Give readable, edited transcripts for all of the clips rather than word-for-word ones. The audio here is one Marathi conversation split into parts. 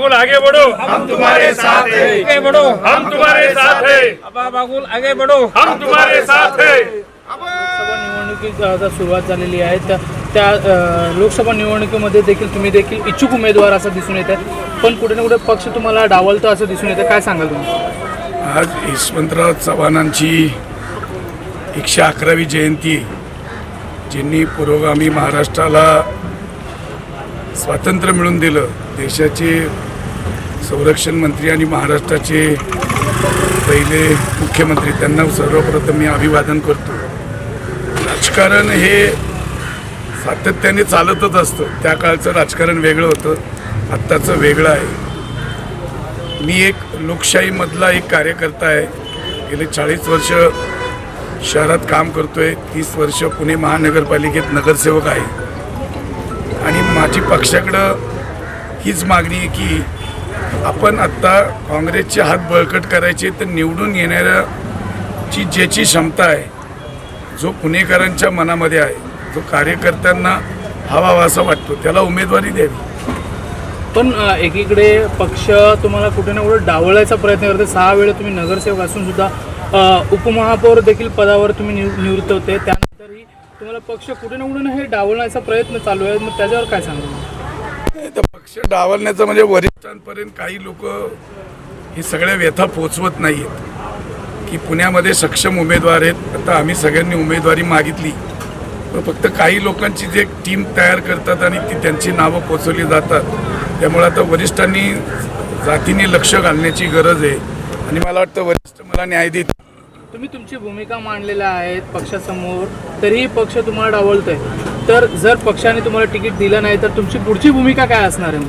बाबुल आगे बढ़ो, हम तुम्हारे साथ हैं। आगे बढ़ो, हम तुम्हारे साथ है। अबा बागुल आगे बढ़ो, हम तुम्हारे साथ है। लोकसभा निवडणुकीत आता सुरुवात झालेली आहे. त्या लोकसभा निवडणुकीमध्ये देखील इच्छुक उमेदवार असं दिसून येत आहे, पण कुठे ना कुठे पक्ष तुम्हाला डावलतो असं दिसून येतं. काय सांगाल तुम्ही? आज यशवंतराव चव्हाणांची 111वी जयंती, ज्यांनी पुरोगामी महाराष्ट्राला स्वातंत्र्य मिळवून दिलं, देशाचे संरक्षण मंत्री आणि महाराष्ट्राचे पहिले मुख्यमंत्री, त्यांना सर्वप्रथम मी अभिवादन करतो. राजकारण हे सातत्याने चालतच असतं. त्या काळचं राजकारण वेगळं होतं, आत्ताचं वेगळं आहे. मी एक लोकशाहीमधला एक कार्यकर्ता आहे. गेले 40 वर्ष शहरात काम करतोय, 30 वर्ष पुणे महानगरपालिकेत नगरसेवक आहे. आणि माझी पक्षाकडं हीच मागणी आहे की आपण आत्ता काँग्रेसचे हात बळकट करायचे, तर निवडून येणाऱ्याची ज्याची क्षमता आहे, जो पुणेकरांच्या मनामध्ये आहे, जो कार्यकर्त्यांना हवा असा वाटतो, त्याला उमेदवारी द्यावी. पण एकीकडे पक्ष तुम्हाला कुठे ना कुठे डावळायचा प्रयत्न करते. 6 वेळा तुम्ही नगरसेवक असून सुद्धा उपमहापौर देखील पदावर तुम्ही निवृत्त होते. त्यानंतरही तुम्हाला पक्ष कुठे ना कुठे हे डावलण्याचा प्रयत्न चालू आहे. मग त्याच्यावर काय सांगू? तर पक्ष डावलण्याचं म्हणजे वरिष्ठांपर्यंत काही लोक ही सगळ्या व्यथा पोचवत नाही आहेत की पुण्यामध्ये सक्षम उमेदवार आहेत. आता आम्ही सगळ्यांनी उमेदवारी मागितली, पण फक्त काही लोकांची जे टीम तयार करतात आणि ती त्यांची नावं पोचवली जातात. त्यामुळे आता वरिष्ठांनी जातीने लक्ष घालण्याची गरज आहे आणि मला वाटतं वरिष्ठ मला न्याय देतील. तुम्ही तुमची भूमिका मांडलेल्या आहेत पक्षासमोर, तरीही पक्ष तुम्हाला डावलतोय. तर जर पक्षाने तुम्हाला तिकीट दिलं नाही तर तुमची पुढची भूमिका काय असणार आहे?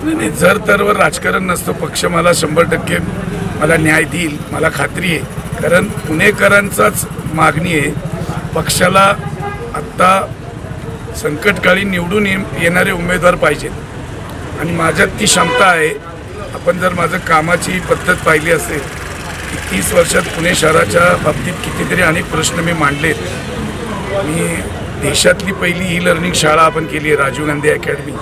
नाही, जर तरवर राजकारण नसतं. पक्ष मला 100% मला न्याय देईल, मला खात्री आहे. कारण पुणेकरांचाच मागणी आहे. पक्षाला आत्ता संकटकाळी निवडून येणारे उमेदवार पाहिजेत आणि माझ्यात ती क्षमता आहे. आपण जर माझं कामाची पद्धत पाहिली असेल, 30 वर्षात पुणे शहराच्या बाबतीत कितीतरी अनेक प्रश्न मी मांडलेत. मी देशातली पहिली ई लर्निंग शाळा आपण केली आहे, राजीव गांधी अकॅडमी.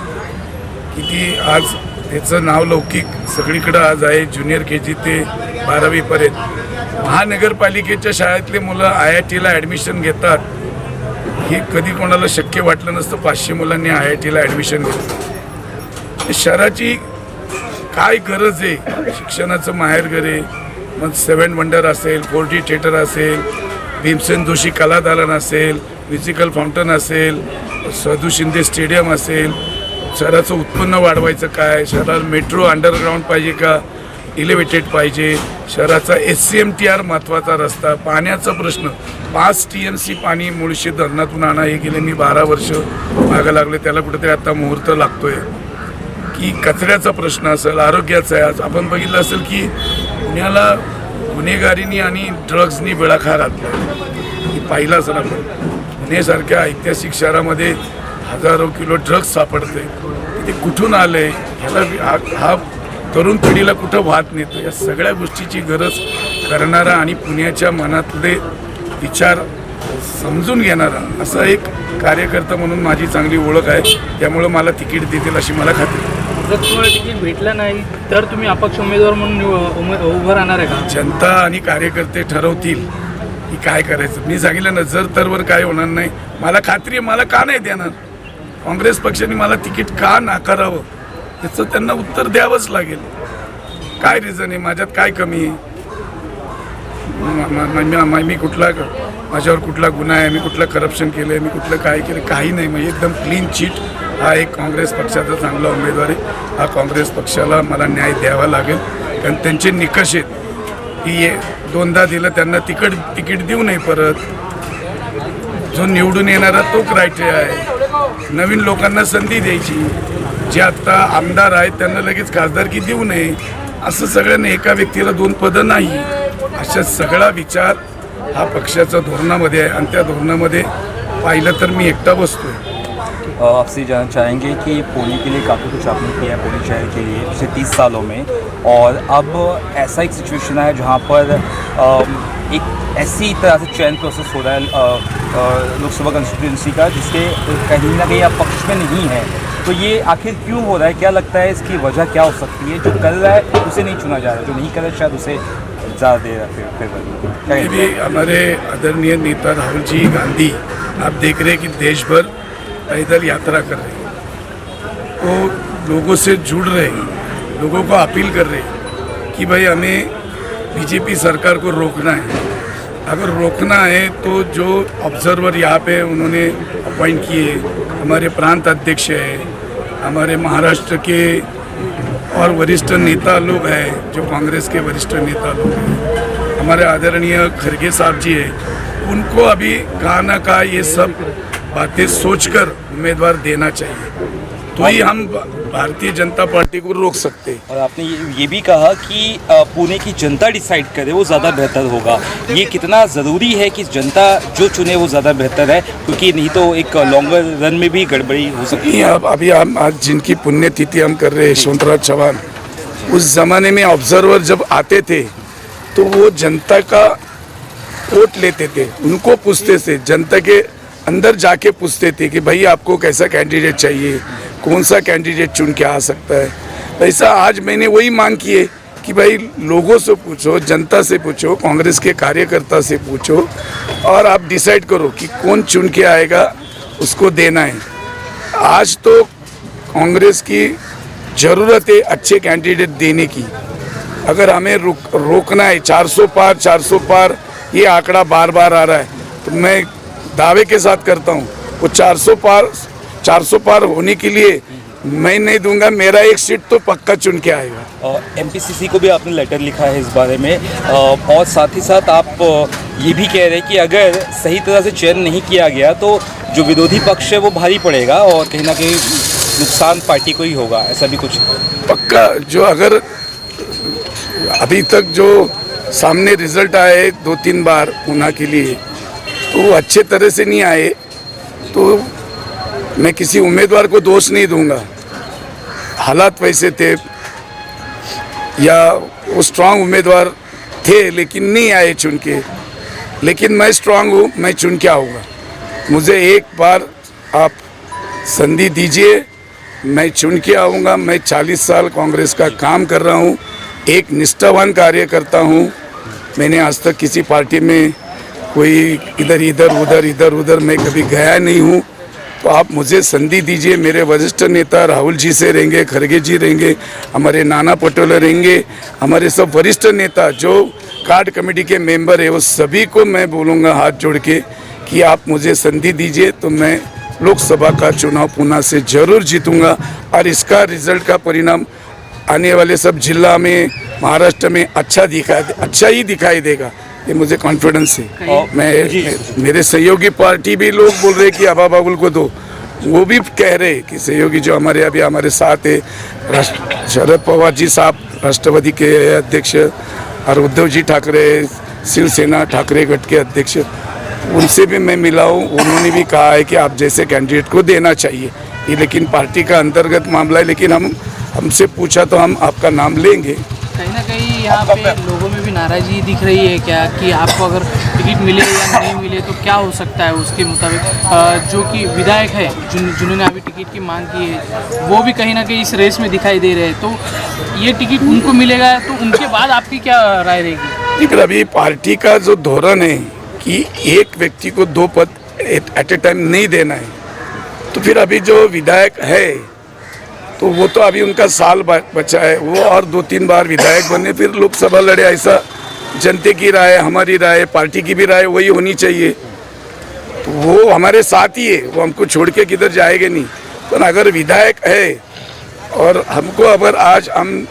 किती आज त्याचं नाव लौकिक सगळीकडं आज आहे, ज्युनियर KG ते 12वीपर्यंत. महानगरपालिकेच्या शाळेतले मुलं IITला ॲडमिशन घेतात, हे कधी कोणाला शक्य वाटलं नसतं. 500 मुलांनी IITला ॲडमिशन घेतलं. शहराची काय गरज आहे, शिक्षणाचं माहेरघर आहे. मग 7 वंडर असेल, 4D थिएटर असेल, भीमसेन जोशी कलादालन असेल, म्युझिकल फाउंटन असेल, सदू शिंदे स्टेडियम असेल. शहराचं उत्पन्न वाढवायचं काय, शहराला मेट्रो अंडरग्राऊंड पाहिजे का इलेव्हेटेड पाहिजे, शहराचा SCMTR महत्त्वाचा रस्ता, पाण्याचा प्रश्न. 5 TMC पाणी मुळशी धरणातून आणा, हे गेले मी 12 वर्ष मागं लागले. त्याला कुठेतरी आता मुहूर्त लागतोय. की कचऱ्याचा प्रश्न असेल, आरोग्याचा आहे. आज आपण बघितलं असेल की पुण्याला गुन्हेगारीनी आणि ड्रग्जनी बेडाखा घातला. ही पाहिलं असेल आपण. पुण्यासारख्या ऐतिहासिक शहरामध्ये हजारो किलो ड्रग्ज सापडते. ते कुठून आले, ह्याला हा तरुण पिढीला कुठं वाहत नेतो. या सगळ्या गोष्टीची गरज करणारा आणि पुण्याच्या मनातले विचार समजून घेणारा असा एक कार्यकर्ता म्हणून माझी चांगली ओळख आहे. त्यामुळं मला तिकीट देतील अशी मला खात्री. जर तुम्हाला तिकीट भेटलं नाही तर तुम्ही अपक्ष उमेदवार म्हणून उभं राहणार आहे का? जनता आणि कार्यकर्ते ठरवतील की काय करायचं. मी सांगितलं ना, जर तरवर काय होणार नाही. मला खात्री आहे. मला का नाही देणार? काँग्रेस पक्षाने मला तिकीट का नाकारावं त्याचं त्यांना उत्तर द्यावंच लागेल. काय रिझन आहे, माझ्यात काय कमी आहे, मी कुठला, माझ्यावर कुठला गुन्हा आहे, मी कुठलं करप्शन केलं आहे, मी कुठलं काय केलं, काही नाही. मग एकदम क्लीन चिट. हा एक काँग्रेस पक्षाचा चांगला उमेदवार आहे. हा काँग्रेस पक्षाला मला न्याय द्यावा लागेल. कारण त्यांचे निकष आहेत की 2दा दिलं त्यांना तिकीट देऊ नये. परत जो निवडून येणारा तो क्रायटेरिया आहे. नवीन लोकांना संधी द्यायची. जे आत्ता आमदार आहेत त्यांना लगेच खासदारकी देऊ नये. असं सगळ्यांना एका व्यक्तीला 2 पदं नाही. अशा सगळा विचार हा पक्षाच्या धोरणामध्ये आहे आणि त्या धोरणामध्ये पाहिलं तर मी एकटा बसतोय. आपसे जानना चाहेंगे कि पुणे के लिए काफ़ी कुछ आपने किया है पुणे शहर के लिए पिछले 30 सालों में, और अब ऐसा एक सिचुएशन है जहाँ पर एक ऐसी तरह से चयन प्रोसेस हो रहा है लोकसभा कंस्टिट्यूंसी का जिसके कहीं ना कहीं आप पक्ष में नहीं है. तो ये आखिर क्यों हो रहा है, क्या लगता है इसकी वजह क्या हो सकती है? जो कर रहा है उसे नहीं चुना जा रहा, जो नहीं कर रहा है शायद उसे ज़्यादा दे रहा फिर ये भी हमारे आदरणीय नेता राहुल जी गांधी, आप देख रहे हैं कि देश भर पैदल यात्रा कर रहे हैं, तो लोगों से जुड़ रहे हैं, लोगों को अपील कर रहे हैं कि भाई हमें बीजेपी सरकार को रोकना है। अगर रोकना है तो जो ऑब्जर्वर यहाँ पे उन्होंने अपॉइंट किए, हमारे प्रांत अध्यक्ष है, हमारे महाराष्ट्र के और वरिष्ठ नेता लोग हैं, जो कांग्रेस के वरिष्ठ नेता लोग हैं, हमारे आदरणीय खड़गे साहब जी हैं, उनको अभी कहा ना कहा ये सब बातें सोचकर उम्मीदवार देना चाहिए, तो ही हम भारतीय जनता पार्टी को रोक सकते हैं। और आपने ये भी कहा कि पुणे की जनता डिसाइड करे वो ज़्यादा बेहतर होगा। ये कितना ज़रूरी है कि जनता जो चुने वो ज़्यादा बेहतर है, क्योंकि नहीं तो एक लॉन्गर रन में भी गड़बड़ी हो सकती है। अब अभी हम आज जिनकी पुण्यतिथि हम कर रहे हैं, यशवंतराव चौहान, उस ज़माने में ऑब्जर्वर जब आते थे तो वो जनता का वोट लेते थे, उनको पूछते थे, जनता के अंदर जाके पूछते थे कि भाई आपको कैसा कैंडिडेट चाहिए, कौन सा कैंडिडेट चुन के आ सकता है। वैसा आज मैंने वही मांग की है कि भाई लोगों से पूछो, जनता से पूछो, कांग्रेस के कार्यकर्ता से पूछो और आप डिसाइड करो कि कौन चुन के आएगा, उसको देना है। आज तो कांग्रेस की ज़रूरत है अच्छे कैंडिडेट देने की। अगर हमें रोकना है 400 पार ये आंकड़ा बार बार आ रहा है, तो मैं दावे के साथ करता हूँ वो 400 पार होने के लिए मैं नहीं दूंगा, मेरा एक सीट तो पक्का चुन के आएगा। एमपीसीसी को भी आपने लेटर लिखा है इस बारे में, और साथ ही साथ आप ये भी कह रहे हैं कि अगर सही तरह से चयन नहीं किया गया तो जो विरोधी पक्ष है वो भारी पड़ेगा और कहीं ना कहीं नुकसान पार्टी को ही होगा, ऐसा भी कुछ पक्का। जो अगर अभी तक जो सामने रिजल्ट आए 2-3 बार ऊना के लिए, तो वो अच्छे तरह से नहीं आए, तो मैं किसी उम्मीदवार को दोष नहीं दूंगा। हालात वैसे थे या वो स्ट्रांग उम्मीदवार थे लेकिन नहीं आए चुन के, लेकिन मैं स्ट्रांग हूँ, मैं चुन के आऊँगा। मुझे एक बार आप संधि दीजिए, मैं चुन के आऊँगा। मैं 40 साल कांग्रेस का काम कर रहा हूँ, एक निष्ठावान कार्यकर्ता हूँ। मैंने आज तक किसी पार्टी में कोई इधर उधर मैं कभी गया नहीं हूँ। तो आप मुझे संधि दीजिए। मेरे वरिष्ठ नेता राहुल जी से रहेंगे, खड़गे जी रहेंगे, हमारे नाना पटोले रहेंगे, हमारे सब वरिष्ठ नेता जो कार्ड कमेटी के मेंबर है, वो सभी को मैं बोलूँगा हाथ जोड़ के कि आप मुझे संधि दीजिए, तो मैं लोकसभा का चुनाव पुणे से जरूर जीतूँगा। और इसका रिजल्ट का परिणाम आने वाले सब जिला में, महाराष्ट्र में अच्छा ही दिखाई देगा, ये मुझे कॉन्फिडेंस है। मैं मेरे सहयोगी पार्टी भी लोग बोल रहे कि आबा बाबुल को दो, वो भी कह रहे कि सहयोगी जो हमारे अभी हमारे साथ है, शरद पवार जी साहब राष्ट्रवादी के अध्यक्ष और उद्धव जी ठाकरे शिवसेना ठाकरे गठ के अध्यक्ष, उनसे भी मैं मिला हूँ। उन्होंने भी कहा है कि आप जैसे कैंडिडेट को देना चाहिए। ये लेकिन पार्टी का अंतर्गत मामला है, लेकिन हमसे पूछा तो हम आपका नाम लेंगे। कहीं ना कहीं यहाँ पे लोगों में भी नाराज़गी दिख रही है क्या कि आपको अगर टिकट मिले या नहीं मिले तो क्या हो सकता है? उसके मुताबिक जो कि विधायक है जिन्होंने अभी टिकट की मांग की है, वो भी कहीं ना कहीं इस रेस में दिखाई दे रहे हैं, तो ये टिकट उनको मिलेगा तो उनके बाद आपकी क्या राय रहेगी? लेकिन अभी पार्टी का जो धोरण है कि एक व्यक्ति को 2 पद एट ए टाइम नहीं देना है, तो फिर अभी जो विधायक है तो वो तो अभी उनका साल बचा है, वो और 2-3 बार विधायक बने फिर लोकसभा लड़े। ऐसा जनता की राय, हमारी राय, पार्टी की भी राय वही होनी चाहिए। तो वो हमारे साथ ही है, वो हमको छोड़ के किधर जाएंगे नहीं। पर अगर विधायक है और हमको अगर आज हम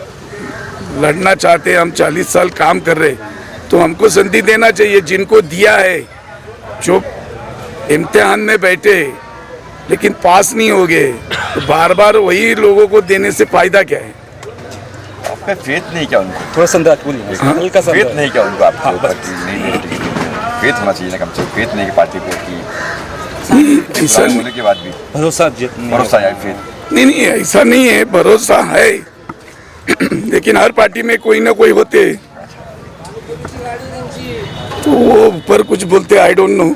लड़ना चाहते हैं, हम 40 साल काम कर रहे, तो हमको संधि देना चाहिए। जिनको दिया है, जो इम्तिहान में बैठे लेकिन पास नहीं हो गए, तो बार बार वही लोगों को देने से फायदा क्या है? आपका फेथ नहीं क्या उनको? थोड़ा संदेह हल्का सा फेथ नहीं क्या उनको? आपको फेथ होना चाहिए ना, कम से कम फेथ नहीं कि पार्टी को कि ऐसा बोलने के बाद भी भरोसा है फेथ नहीं, ऐसा नहीं है। भरोसा है लेकिन हर पार्टी में कोई ना कोई होते, तो वो ऊपर कुछ बोलते आई डोंट नो,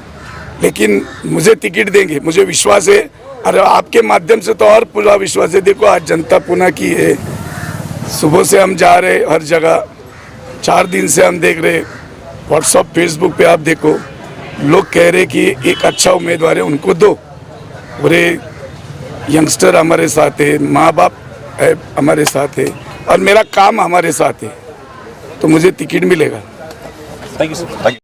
लेकिन मुझे टिकट देंगे, मुझे विश्वास है अरे आपके माध्यम से तो और पूरा विश्वास है। देखो आज जनता पुणे की है, सुबह से हम जा रहे हर जगह, 4 दिन से हम देख रहे, व्हाट्सअप फेसबुक पे आप देखो, लोग कह रहे कि एक अच्छा उम्मीदवार है उनको दो। और यंगस्टर हमारे साथ है, माँ बाप है हमारे साथ है, और मेरा काम हमारे साथ है, तो मुझे टिकट मिलेगा। Thank you sir. Thank you.